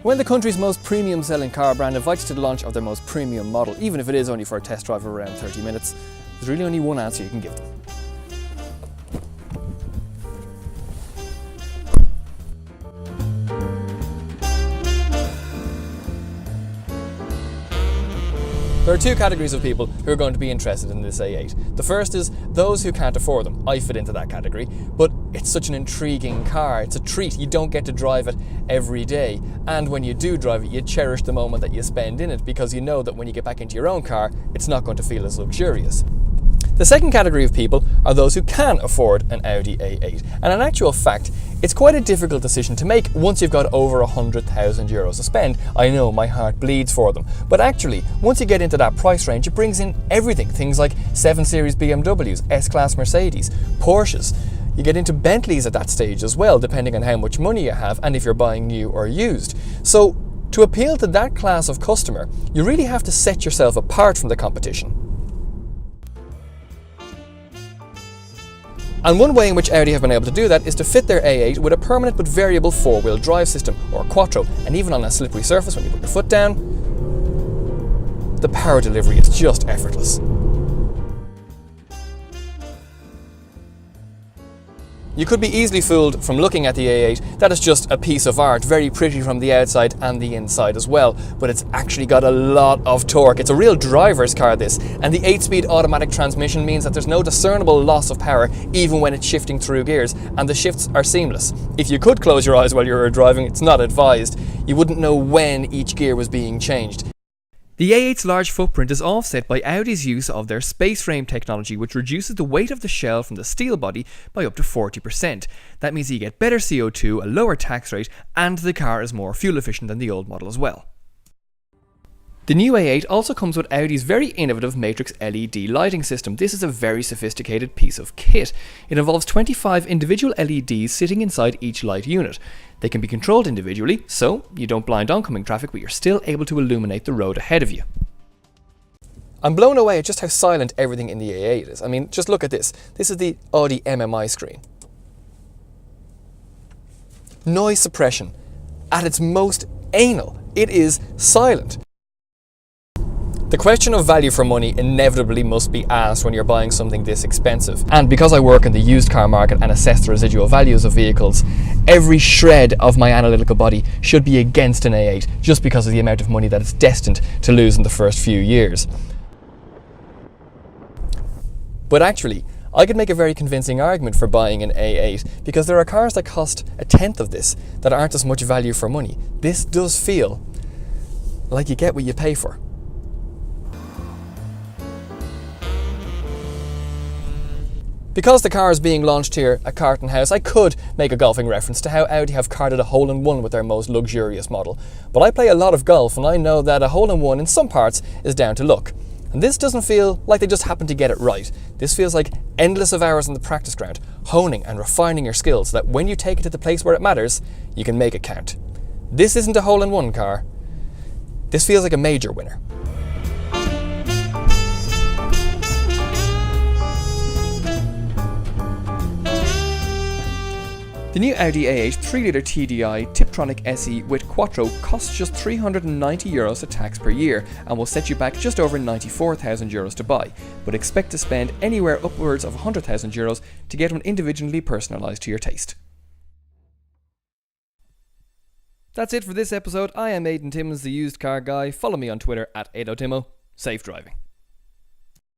When the country's most premium selling car brand invites you to the launch of their most premium model, even if it is only for a test drive of around 30 minutes, there's really only one answer you can give them. There are two categories of people who are going to be interested in this A8. The first is those who can't afford them. I fit into that category, but it's such an intriguing car. It's a treat. You don't get to drive it every day. And when you do drive it, you cherish the moment that you spend in it because you know that when you get back into your own car, it's not going to feel as luxurious. The second category of people are those who can afford an Audi A8. And in actual fact, it's quite a difficult decision to make once you've got over €100,000 to spend. I know my heart bleeds for them. But actually, once you get into that price range, it brings in everything. Things like 7 Series BMWs, S-Class Mercedes, Porsches. You get into Bentleys at that stage as well, depending on how much money you have and if you're buying new or used. So to appeal to that class of customer, you really have to set yourself apart from the competition. And one way in which Audi have been able to do that is to fit their A8 with a permanent but variable four-wheel drive system, or quattro, and even on a slippery surface when you put your foot down, the power delivery is just effortless. You could be easily fooled from looking at the A8 that it's just a piece of art, very pretty from the outside and the inside as well, but it's actually got a lot of torque. It's a real driver's car, this, and the 8-speed automatic transmission means that there's no discernible loss of power even when it's shifting through gears, and the shifts are seamless. If you could close your eyes while you were driving, it's not advised. You wouldn't know when each gear was being changed. The A8's large footprint is offset by Audi's use of their space frame technology, which reduces the weight of the shell from the steel body by up to 40%. That means you get better CO2, a lower tax rate, and the car is more fuel efficient than the old model as well. The new A8 also comes with Audi's very innovative Matrix LED lighting system. This is a very sophisticated piece of kit. It involves 25 individual LEDs sitting inside each light unit. They can be controlled individually, so you don't blind oncoming traffic, but you're still able to illuminate the road ahead of you. I'm blown away at just how silent everything in the A8 is. I mean, just look at this. This is the Audi MMI screen. Noise suppression at its most anal. It is silent. The question of value for money inevitably must be asked when you're buying something this expensive. And because I work in the used car market and assess the residual values of vehicles, every shred of my analytical body should be against an A8 just because of the amount of money that it's destined to lose in the first few years. But actually, I could make a very convincing argument for buying an A8 because there are cars that cost a tenth of this that aren't as much value for money. This does feel like you get what you pay for. Because the car is being launched here at Carton House, I could make a golfing reference to how Audi have carded a hole-in-one with their most luxurious model. But I play a lot of golf and I know that a hole-in-one in some parts is down to luck. And this doesn't feel like they just happened to get it right. This feels like endless of hours on the practice ground, honing and refining your skills so that when you take it to the place where it matters, you can make it count. This isn't a hole-in-one car. This feels like a major winner. The new Audi A8 3-litre TDI Tiptronic SE with Quattro costs just €390 to tax per year and will set you back just over €94,000 to buy, but expect to spend anywhere upwards of €100,000 to get one individually personalised to your taste. That's it for this episode. I am Aidan Timmons, the used car guy. Follow me on Twitter at AidanTimmo. Safe driving.